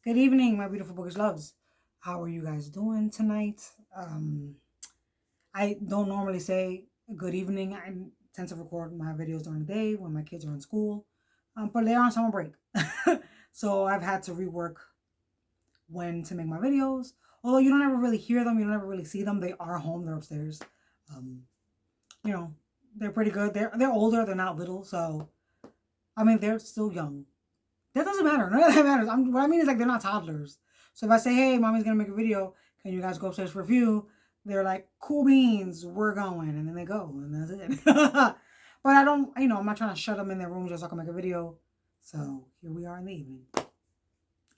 Good evening, my beautiful bookish loves. How are you guys doing tonight? I don't normally say good evening. I tend to record my videos during the day when my kids are in school, but they're on summer break. So I've had to rework when to make my videos. Although you don't ever really hear them, you don't ever really see them. They are home, they're upstairs. You know, they're pretty good. They're older, they're not little, so I mean they're still young. That doesn't matter. None of that matters. What I mean is like they're not toddlers. So if I say, hey, mommy's gonna make a video, can you guys go upstairs for a view? They're like, cool beans, we're going, and then they go, and that's it. But I don't, I'm not trying to shut them in their room just so I can make a video. So here we are in the evening.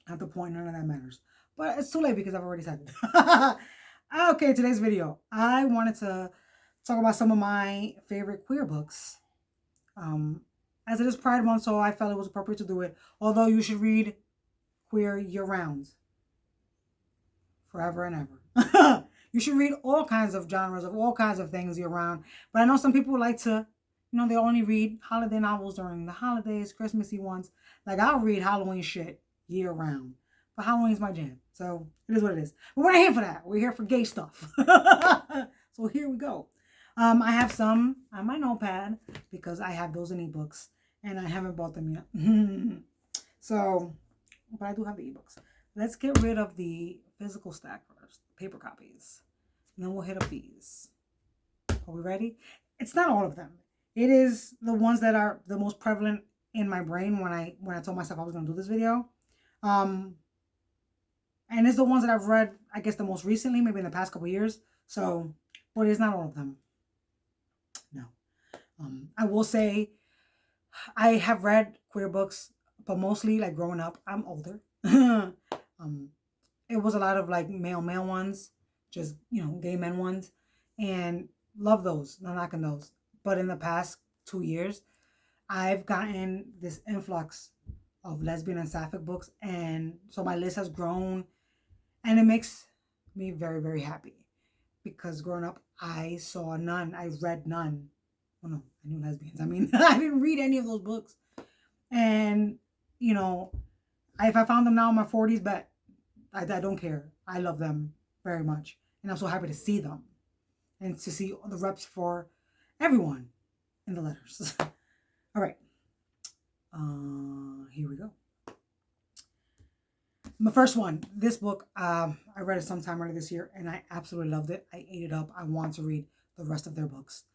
At the point, none of that matters. But it's too late because I've already said it. Okay, today's video, I wanted to talk about some of my favorite queer books. As it is Pride Month, so I felt it was appropriate to do it. Although you should read queer year-round. Forever and ever. You should read all kinds of genres of all kinds of things year-round. But I know some people like to, they only read holiday novels during the holidays, Christmassy ones. Like, I'll read Halloween shit year-round. But Halloween's my jam. So, it is what it is. But we're not here for that. We're here for gay stuff. So, here we go. I have some on my notepad because I have those in ebooks and I haven't bought them yet. So, but I do have the ebooks. Let's get rid of the physical stack first, paper copies, and then we'll hit up these. Are we ready? It's not all of them. It is the ones that are the most prevalent in my brain when I told myself I was going to do this video. And it's the ones that I've read, I guess, the most recently, maybe in the past couple years. So, but it's not all of them. No. I will say I have read queer books, but mostly like growing up. I'm older. It was a lot of like male ones, just, gay men ones, and love those, not knocking those. But in the past 2 years, I've gotten this influx of lesbian and sapphic books, and so my list has grown, and it makes me very, very happy. Because growing up, I saw none. I read none. Oh no, I knew lesbians. I mean, I didn't read any of those books. And, if I found them now in my 40s, but I don't care. I love them very much. And I'm so happy to see them. And to see the reps for everyone in the letters. All right. Here we go. My first one, this book, I read it sometime earlier this year, and I absolutely loved it. I ate it up. I want to read the rest of their books.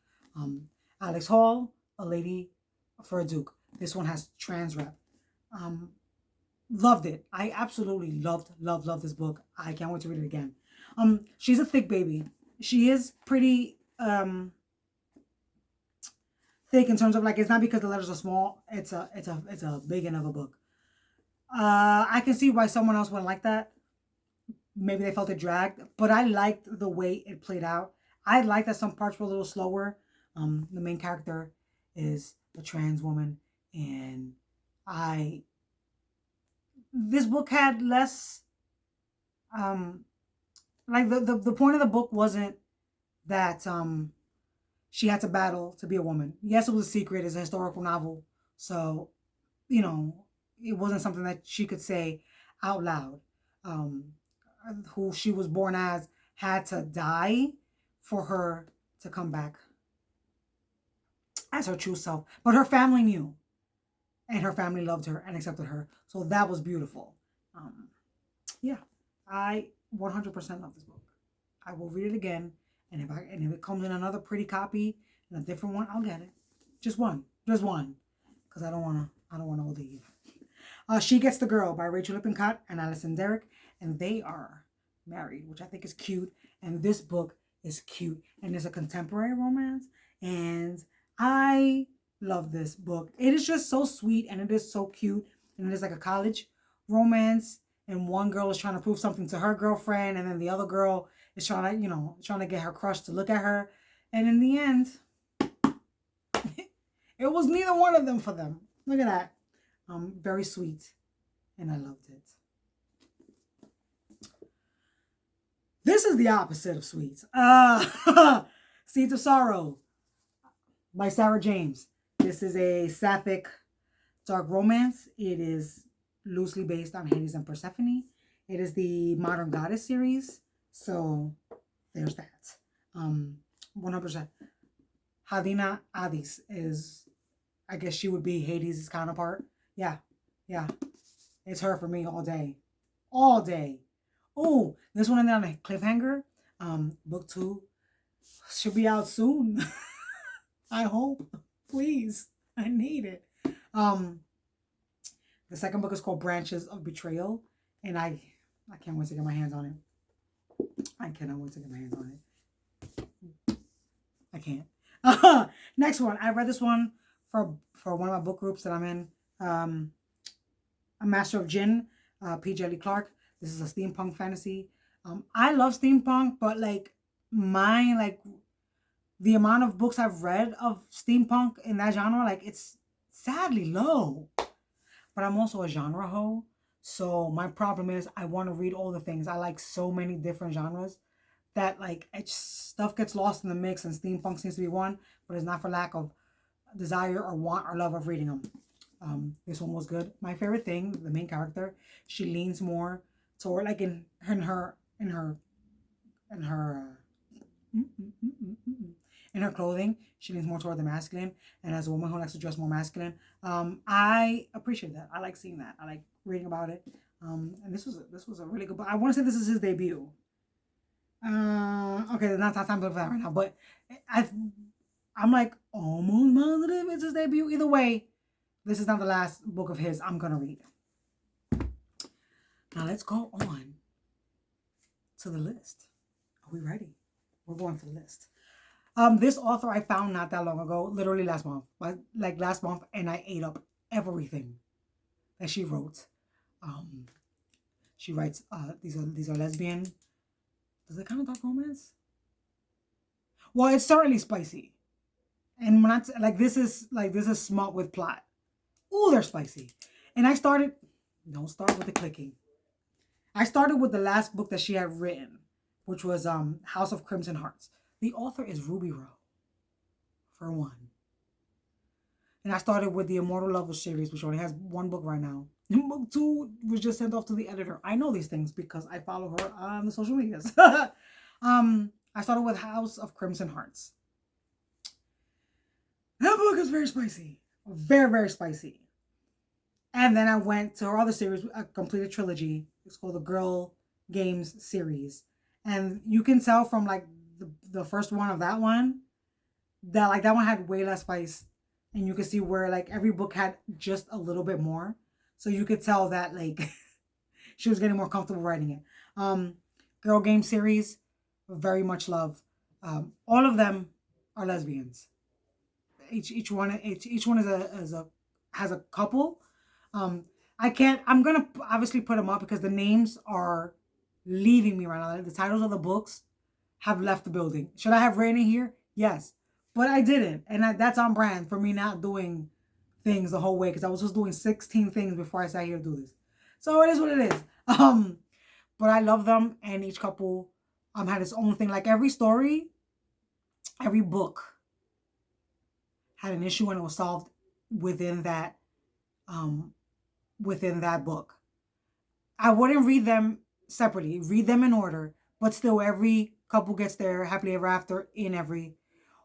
Alex Hall, A Lady for a Duke. This one has trans rep. Loved it. I absolutely loved this book. I can't wait to read it again. She's a thick baby. She is pretty thick in terms of like, it's not because the letters are small. It's a big end of a book. I can see why someone else wouldn't like that. Maybe they felt it dragged, but I liked the way it played out. I liked that some parts were a little slower. The main character is a trans woman, and this book had less, like the point of the book wasn't that she had to battle to be a woman. Yes, it was a secret. It's a historical novel, so it wasn't something that she could say out loud. Who she was born as had to die for her to come back as her true self. But her family knew. And her family loved her and accepted her. So that was beautiful. Yeah, I 100% love this book. I will read it again. And if it comes in another pretty copy and a different one, I'll get it. Just one. Because I don't want to leave. She Gets the Girl by Rachael Lippincott and Alyson Derrick. And they are married, which I think is cute. And this book is cute. And it's a contemporary romance. And I love this book. It is just so sweet and it is so cute. And it is like a college romance. And one girl is trying to prove something to her girlfriend. And then the other girl is trying to get her crush to look at her. And in the end, it was neither one of them for them. Look at that. Very sweet. And I loved it. This is the opposite of sweet. Seeds of Sorrow by Sarah James. This is a sapphic dark romance. It is loosely based on Hades and Persephone. It is the Modern Goddess series. So there's that. 100%. Hadina Adis is, I guess she would be Hades' counterpart. Yeah. Yeah. It's her for me all day. All day. Oh, this one ended on a cliffhanger. Book 2 should be out soon. I hope. Please. I need it. The second book is called Branches of Betrayal. And I can't wait to get my hands on it. I cannot wait to get my hands on it. I can't. Next one. I read this one for one of my book groups that I'm in. A Master of Djinn, P. Djèlí Clark. This is a steampunk fantasy. I love steampunk, but like mine, like the amount of books I've read of steampunk in that genre, like it's sadly low. But I'm also a genre hoe. So my problem is I want to read all the things. I like so many different genres that like stuff gets lost in the mix, and steampunk seems to be one, but it's not for lack of desire or want or love of reading them. This one was good. My favorite thing, the main character, she leans more toward like in her clothing, she leans more toward the masculine, and as a woman who likes to dress more masculine, I appreciate that. I like seeing that. I like reading about it. And this was a really good book. I want to say this is his debut. Okay, that's not time to look for that right now, but I'm like almost positive it's his debut. Either way, this is not the last book of his I'm gonna read. Now let's go on to the list. Are we ready? We're going for the list. This author I found not that long ago, literally last month. Like last month, and I ate up everything that she wrote. She writes these are lesbian. Does it count as dark romance? Well, it's certainly spicy. And when this is smut with plot. Ooh, they're spicy. And don't start with the clicking. I started with the last book that she had written, which was House of Crimson Hearts. The author is Ruby Rowe, for one. And I started with the Immortal Lovers series, which only has one book right now. And book 2 was just sent off to the editor. I know these things because I follow her on the social medias. I started with House of Crimson Hearts. That book is very spicy. Very, very spicy. And then I went to her other series, a completed trilogy. It's called the Girl Games series. And you can tell from like the first one of that one that like that one had way less spice. And you can see where like every book had just a little bit more. So you could tell that like she was getting more comfortable writing it. Girl Game series, very much love. All of them are lesbians. Each one has a couple. I'm gonna obviously put them up because the names are leaving me right now. The titles of the books have left the building. Should I have written it here? Yes, but I didn't, and that's on brand for me not doing things the whole way because I was just doing 16 things before I sat here to do this. So it is what it is. But I love them, and each couple had its own thing. Like every story, every book had an issue, and it was solved within that book. I wouldn't read them separately. Read them in order, but still every couple gets their happily ever after in every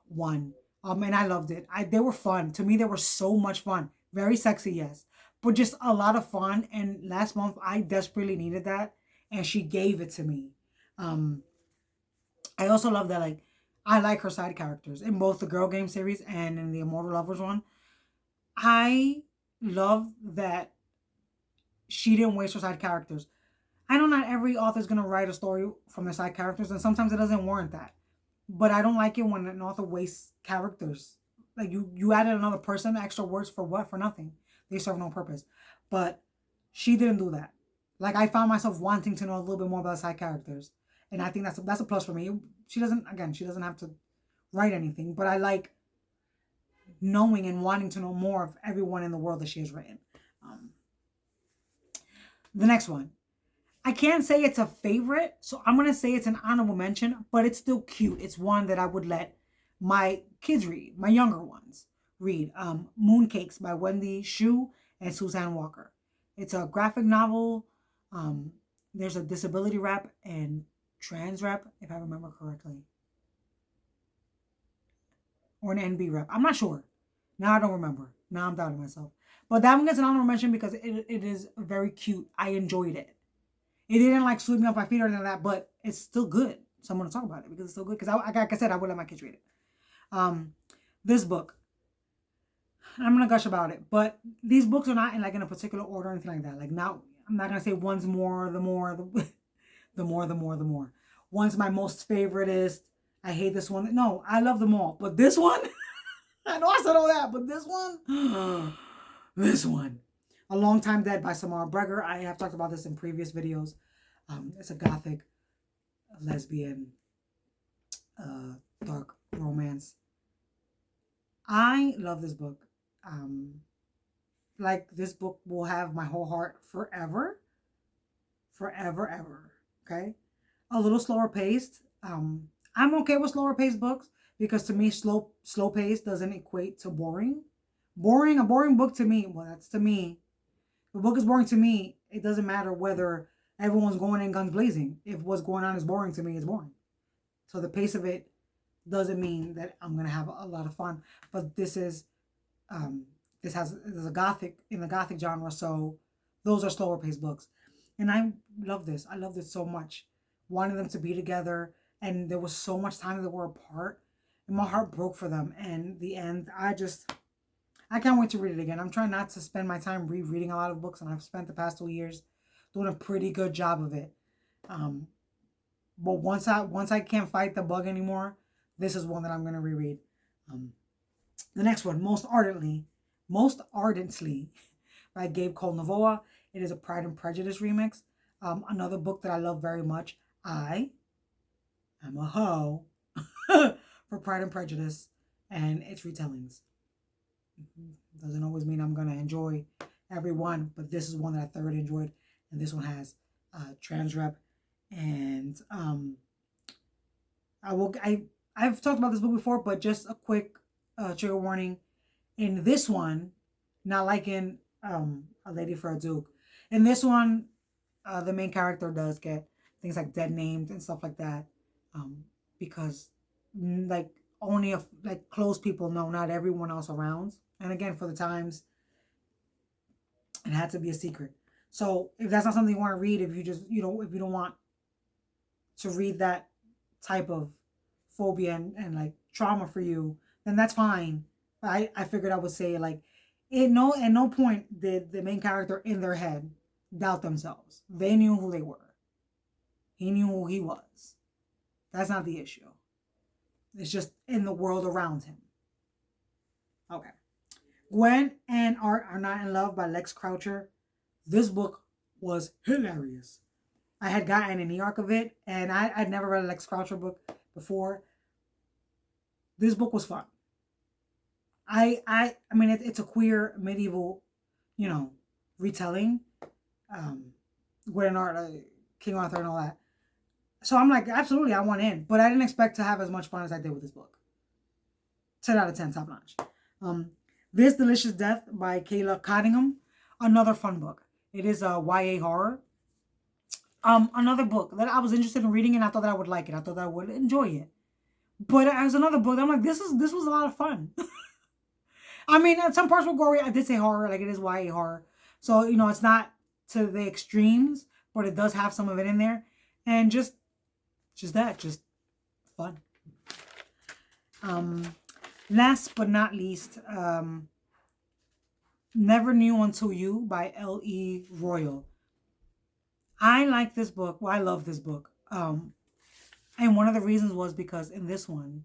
one. And I loved it. They were fun. To me, they were so much fun. Very sexy, yes, but just a lot of fun. And last month, I desperately needed that, and she gave it to me. I also love that, like, I like her side characters in both the Girl Game series and in the Immortal Lovers one. I love that she didn't waste her side characters. I know not every author is going to write a story from their side characters, and sometimes it doesn't warrant that. But I don't like it when an author wastes characters. Like, you added another person, extra words for what? For nothing. They serve no purpose. But she didn't do that. Like, I found myself wanting to know a little bit more about side characters. And I think that's a plus for me. She doesn't have to write anything. But I like knowing and wanting to know more of everyone in the world that she has written. The next one. I can't say it's a favorite, so I'm going to say it's an honorable mention, but it's still cute. It's one that I would let my kids read, my younger ones read. Mooncakes by Wendy Xu and Suzanne Walker. It's a graphic novel. There's a disability rep and trans rep, if I remember correctly. Or an NB rep. I'm not sure. Now I don't remember. Now I'm doubting myself. But that one gets an honorable mention because it is very cute. I enjoyed it. It didn't like sweep me off my feet or anything like that, but it's still good. So I'm going to talk about it because it's still good. Because like I said, I would let my kids read it. This book, I'm going to gush about it, but these books are not in a particular order or anything like that. Like now, I'm not going to say one's more, the more. One's my most favorite is, I hate this one. No, I love them all. But this one, I know I said all that, but this one, this one. A Long Time Dead by Samara Breger. I have talked about this in previous videos. It's a gothic, lesbian, dark romance. I love this book. This book will have my whole heart forever. Forever, ever. Okay? A little slower paced. I'm okay with slower paced books because to me, slow paced doesn't equate to boring. A boring book to me, well, that's to me. If a book is boring to me, it doesn't matter whether everyone's going in guns blazing. If what's going on is boring to me, it's boring. So the pace of it doesn't mean that I'm gonna have a lot of fun. But this is there's a gothic in the gothic genre, so those are slower paced books. And I love this. I love this so much. Wanted them to be together, and there was so much time that they were apart, and my heart broke for them. And the end, I can't wait to read it again. I'm trying not to spend my time rereading a lot of books, and I've spent the past 2 years doing a pretty good job of it. But once I can't fight the bug anymore, this is one that I'm going to reread. The next one, Most Ardently by Gabe called Novoa. It is a Pride and Prejudice remix. Another book that I love very much. I am a hoe for Pride and Prejudice and its retellings. Doesn't always mean I'm going to enjoy every one, but this is one that I thoroughly enjoyed. And this one has trans rep. And I've talked about this book before, but just a quick trigger warning. In this one, not like in A Lady for a Duke, in this one, the main character does get things like dead named and stuff like that, because only close people know, not everyone else around. And again, for the times, it had to be a secret. So if that's not something you want to read, if you don't want to read that type of phobia and trauma for you, then that's fine. I figured I would say at no point did the main character in their head doubt themselves. They knew who they were. He knew who he was. That's not the issue. It's just in the world around him. Okay. Gwen and Art Are Not in Love by Lex Croucher. This book was hilarious. I had gotten an e-arc of it, and I'd never read a Lex Croucher book before. This book was fun. I mean, it's a queer medieval, retelling. Gwen and Art, King Arthur and all that. So I'm like, absolutely, I want in. But I didn't expect to have as much fun as I did with this book. 10 out of 10, top notch. This Delicious Death by Kayla Cottingham. Another fun book. It is a YA horror. Another book that I was interested in reading, and I thought that I would like it. I thought that I would enjoy it. But as another book, I'm like, this was a lot of fun. I mean, some parts were gory. I did say horror, like it is YA horror. So, it's not to the extremes, but it does have some of it in there. And just fun. Last but not least, Never Knew Until You by L.E. Royal. I like this book. Well, I love this book. And one of the reasons was because in this one,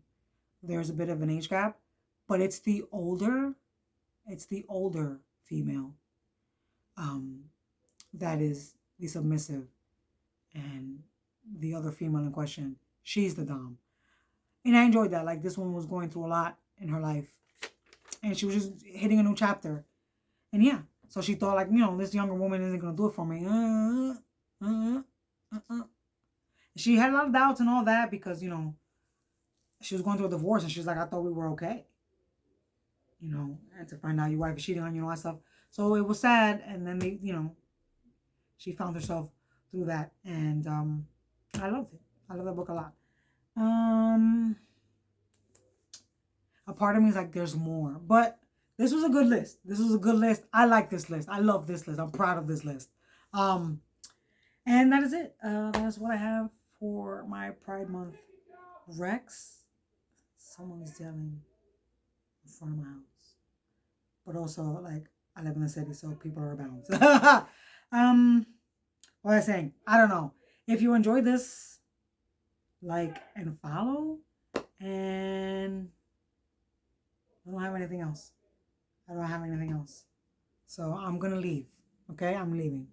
there's a bit of an age gap, but it's the older female that is the submissive, and the other female in question, she's the dom. And I enjoyed that. Like, this one was going through a lot in her life, and she was just hitting a new chapter. And yeah, so she thought this younger woman isn't going to do it for me. She had a lot of doubts and all that because, she was going through a divorce, and she's like, I thought we were okay. And to find out your wife is cheating on you and all that stuff. So it was sad. And then she found herself through that, and I loved it. I love that book a lot. A part of me is like, there's more, but this was a good list. This was a good list. I like this list. I love this list. I'm proud of this list. And that is it. That's what I have for my Pride Month. Rex, someone's yelling in front of my house, but also like I live in the city, so people are abound. What was I saying? I don't know. If you enjoyed this, like and follow, and I don't have anything else. So I'm gonna leave. Okay, I'm leaving.